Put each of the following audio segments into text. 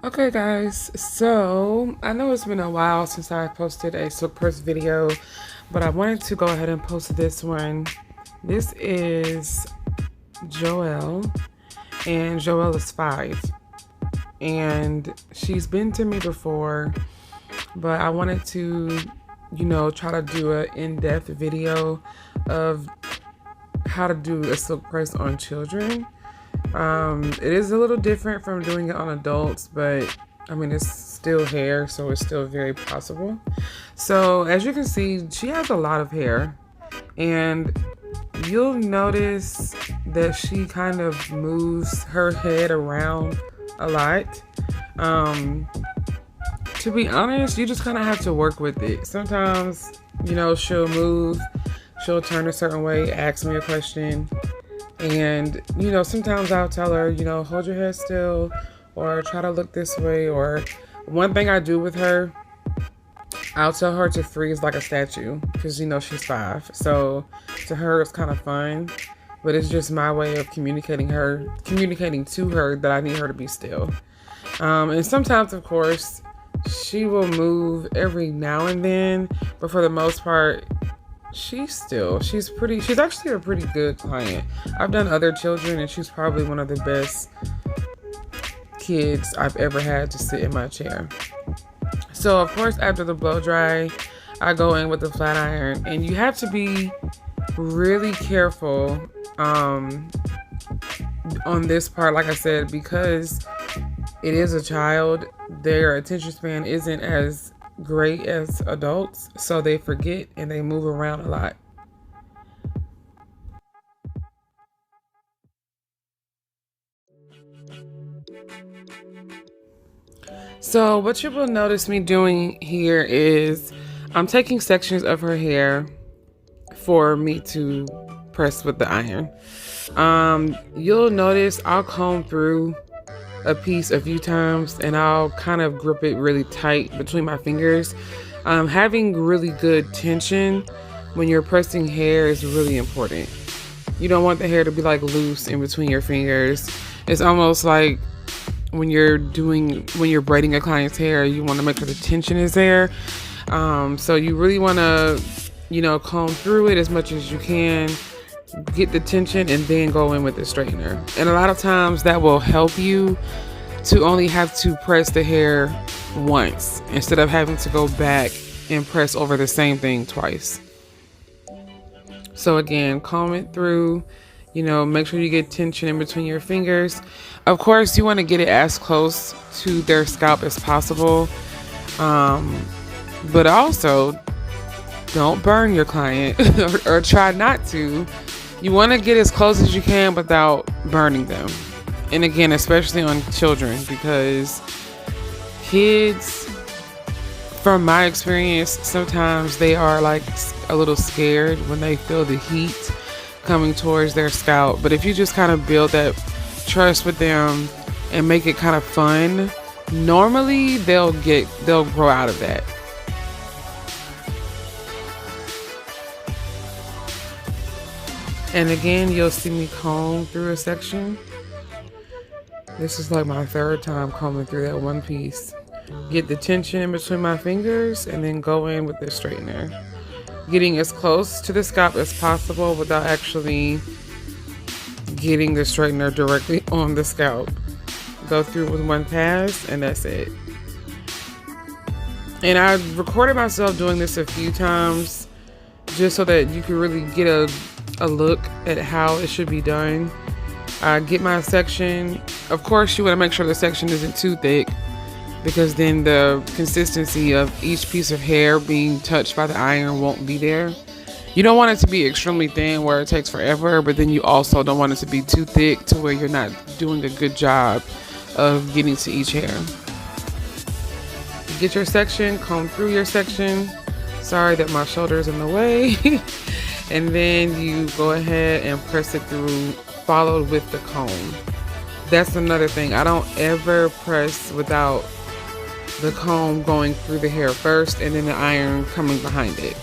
Okay guys, so I know it's been a while since I posted a Silkpress video, but I wanted to go ahead and post this one. This is Joelle, and Joelle is 5, and she's been to me before, but I wanted to, try to do an in-depth video of how to do a Silkpress on children. It is a little different from doing it on adults, but I mean, it's still hair, so it's still very possible. So as you can see, she has a lot of hair, and you'll notice that she kind of moves her head around a lot. To be honest, you just kind of have to work with it. Sometimes, she'll move, she'll turn a certain way, ask me a question. And, sometimes I'll tell her, hold your head still or try to look this way. Or one thing I do with her, I'll tell her to freeze like a statue because, she's 5. So to her, it's kind of fun. But it's just my way of communicating to her that I need her to be still. And sometimes, of course, she will move every now and then. But for the most part, she's actually a pretty good client. I've done other children and she's probably one of the best kids I've ever had to sit in my chair. So of course, after the blow dry, I go in with the flat iron, and you have to be really careful on this part, like I said, because it is a child. Their attention span isn't as great as adults, so they forget and they move around a lot. So what you will notice me doing here is I'm taking sections of her hair for me to press with the iron. You'll notice I'll comb through a piece a few times and I'll kind of grip it really tight between my fingers. Having really good tension when you're pressing hair is really important. You don't want the hair to be like loose in between your fingers. It's almost like when you're braiding a client's hair, you want to make sure the tension is there. So you really want to, comb through it as much as you can, get the tension, and then go in with the straightener. And a lot of times that will help you to only have to press the hair once instead of having to go back and press over the same thing twice. So again, comb it through, make sure you get tension in between your fingers. Of course, you want to get it as close to their scalp as possible. But also, don't burn your client or try not to. You want to get as close as you can without burning them. And again, especially on children, because kids, from my experience, sometimes they are like a little scared when they feel the heat coming towards their scalp. But if you just kind of build that trust with them and make it kind of fun, normally they'll grow out of that. And again, you'll see me comb through a section. This is like my 3rd time combing through that one piece. Get the tension in between my fingers and then go in with the straightener. Getting as close to the scalp as possible without actually getting the straightener directly on the scalp. Go through with one pass and that's it. And I recorded myself doing this a few times just so that you can really get a look at how it should be done. I get my section. Of course, you want to make sure the section isn't too thick, because then the consistency of each piece of hair being touched by the iron won't be there. You don't want it to be extremely thin where it takes forever, but then you also don't want it to be too thick to where you're not doing a good job of getting to each hair. Get your section, comb through your section. Sorry that my shoulder is in the way. And then you go ahead and press it through, followed with the comb. That's another thing. I don't ever press without the comb going through the hair first and then the iron coming behind it.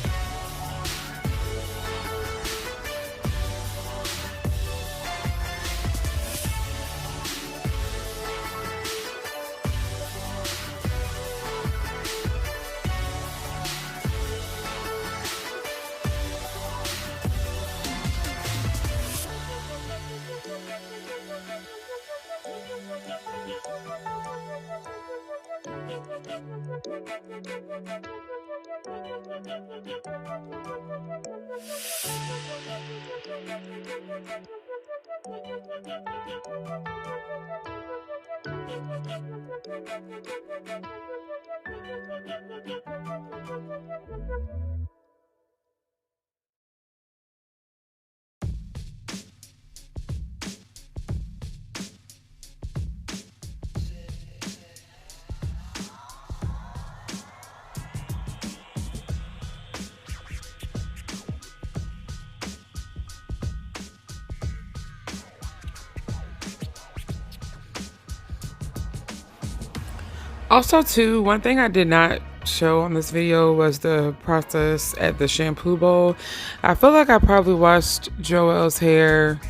Also, too, one thing I did not show on this video was the process at the shampoo bowl. I feel like I probably washed Joelle's hair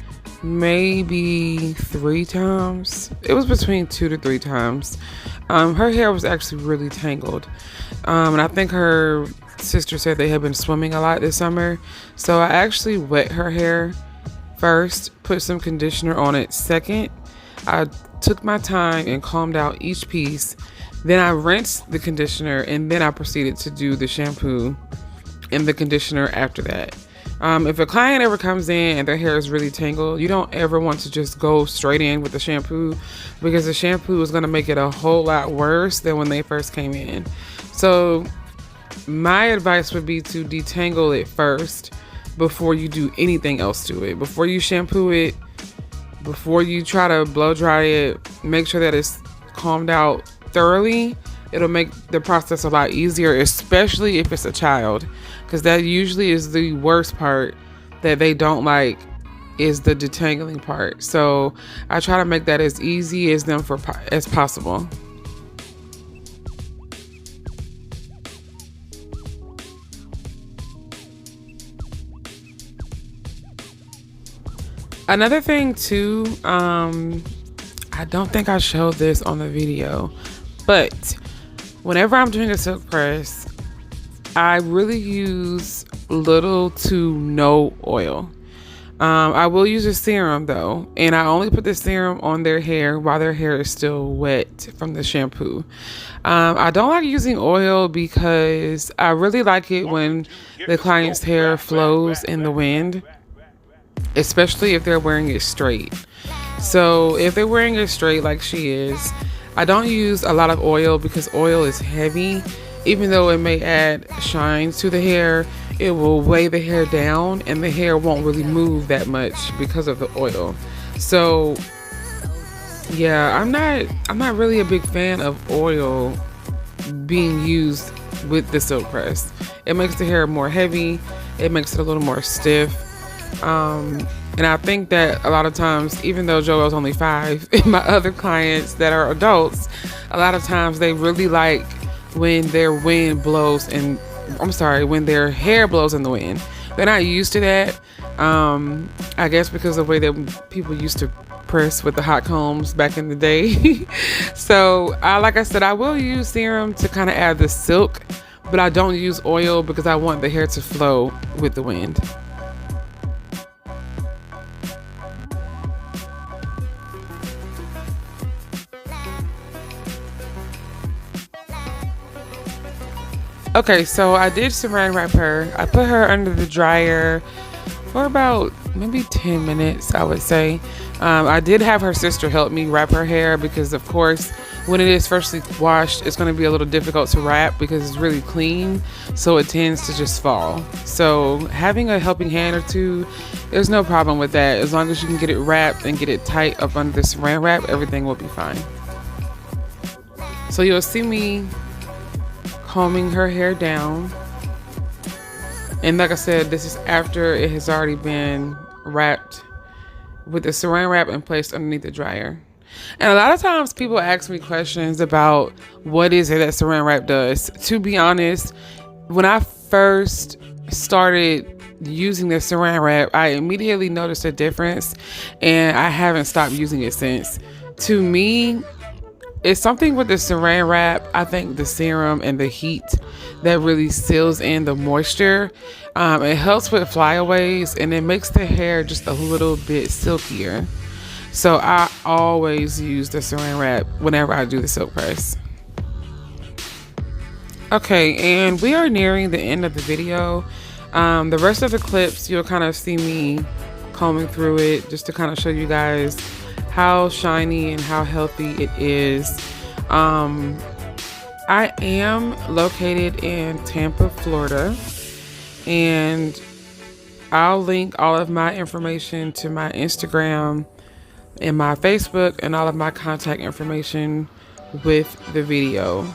maybe 3 times. It was between 2 to 3 times. Her hair was actually really tangled. And I think her sister said they had been swimming a lot this summer. So I actually wet her hair first, put some conditioner on it second. I took my time and combed out each piece. Then I rinsed the conditioner, and then I proceeded to do the shampoo and the conditioner after that. If a client ever comes in and their hair is really tangled, you don't ever want to just go straight in with the shampoo, because the shampoo is going to make it a whole lot worse than when they first came in. So my advice would be to detangle it first before you do anything else to it. Before you shampoo it, before you try to blow dry it, make sure that it's combed out thoroughly. It'll make the process a lot easier, especially if it's a child, because that usually is the worst part that they don't like, is the detangling part. So I try to make that as easy as as possible. Another thing too, I don't think I showed this on the video, but whenever I'm doing a silk press, I really use little to no oil. I will use a serum though, and I only put the serum on their hair while their hair is still wet from the shampoo. I don't like using oil because I really like it when the client's hair flows in the wind, especially if they're wearing it straight. So if they're wearing it straight like she is, I don't use a lot of oil because oil is heavy. Even though it may add shine to the hair, it will weigh the hair down and the hair won't really move that much because of the oil. So yeah, I'm not really a big fan of oil being used with the silk press. It makes the hair more heavy, it makes it a little more stiff. And I think that a lot of times, even though Joelle's only 5, and my other clients that are adults, a lot of times they really like when their wind blows and when their hair blows in the wind. They're not used to that. I guess because of the way that people used to press with the hot combs back in the day. So like I said, I will use serum to kind of add the silk, but I don't use oil because I want the hair to flow with the wind. Okay, so I did saran wrap her. I put her under the dryer for about maybe 10 minutes, I would say. I did have her sister help me wrap her hair because, of course, when it is freshly washed, it's going to be a little difficult to wrap because it's really clean, so it tends to just fall. So having a helping hand or two, there's no problem with that. As long as you can get it wrapped and get it tight up under the saran wrap, everything will be fine. So you'll see me combing her hair down, and like I said, this is after it has already been wrapped with the saran wrap and placed underneath the dryer. And a lot of times people ask me questions about what is it that saran wrap does. To be honest, when I first started using the saran wrap, I immediately noticed a difference, and I haven't stopped using it since. To me, it's something with the saran wrap, I think the serum and the heat that really seals in the moisture. It helps with flyaways, and it makes the hair just a little bit silkier. So I always use the saran wrap whenever I do the silk press. Okay, and we are nearing the end of the video. The rest of the clips, you'll kind of see me combing through it just to kind of show you guys how shiny and how healthy it is. I am located in Tampa, Florida, and I'll link all of my information to my Instagram and my Facebook and all of my contact information with the video.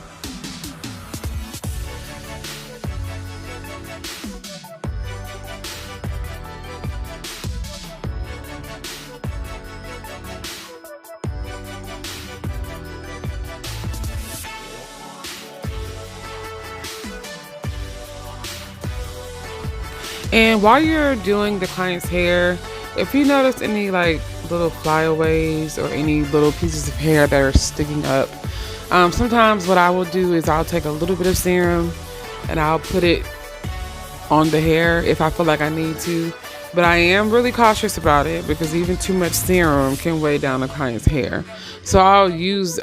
And while you're doing the client's hair, if you notice any like little flyaways or any little pieces of hair that are sticking up, sometimes what I will do is I'll take a little bit of serum and I'll put it on the hair if I feel like I need to. But I am really cautious about it because even too much serum can weigh down a client's hair. So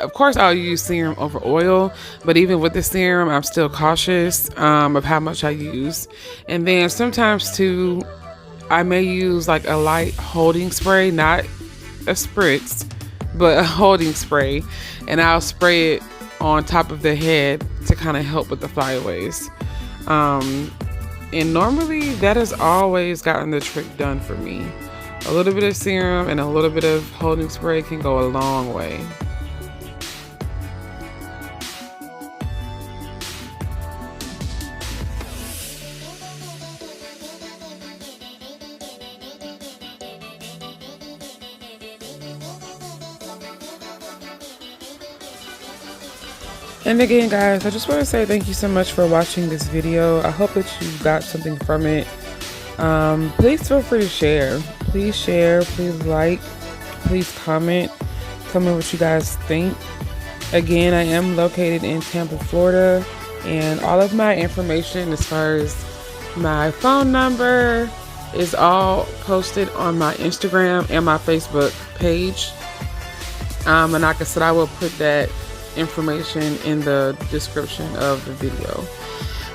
of course I'll use serum over oil, but even with the serum, I'm still cautious of how much I use. And then sometimes too, I may use like a light holding spray, not a spritz, but a holding spray. And I'll spray it on top of the head to kind of help with the flyaways. And normally that has always gotten the trick done for me. A little bit of serum and a little bit of holding spray can go a long way. And again, guys, I just want to say thank you so much for watching this video. I hope that you got something from it. Please feel free to share. Please share, please like, please comment. Tell me what you guys think. Again, I am located in Tampa, Florida, and all of my information as far as my phone number is all posted on my Instagram and my Facebook page. And like I said, I will put that information in the description of the video.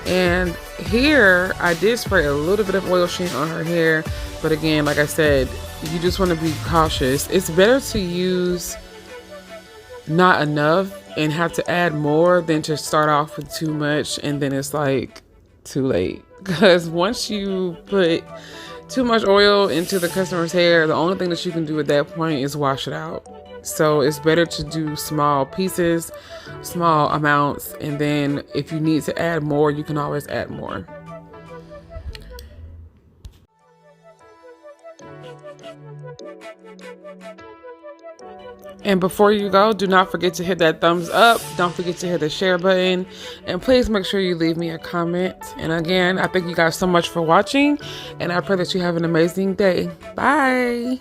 And here I did spray a little bit of oil sheen on her hair, but again, like I said, you just want to be cautious. It's better to use not enough and have to add more than to start off with too much and then it's like too late, because once you put too much oil into the customer's hair, the only thing that you can do at that point is wash it out. So it's better to do small pieces, small amounts, and then if you need to add more, you can always add more. And before you go, do not forget to hit that thumbs up. Don't forget to hit the share button. And please make sure you leave me a comment. And again, I thank you guys so much for watching. And I pray that you have an amazing day. Bye.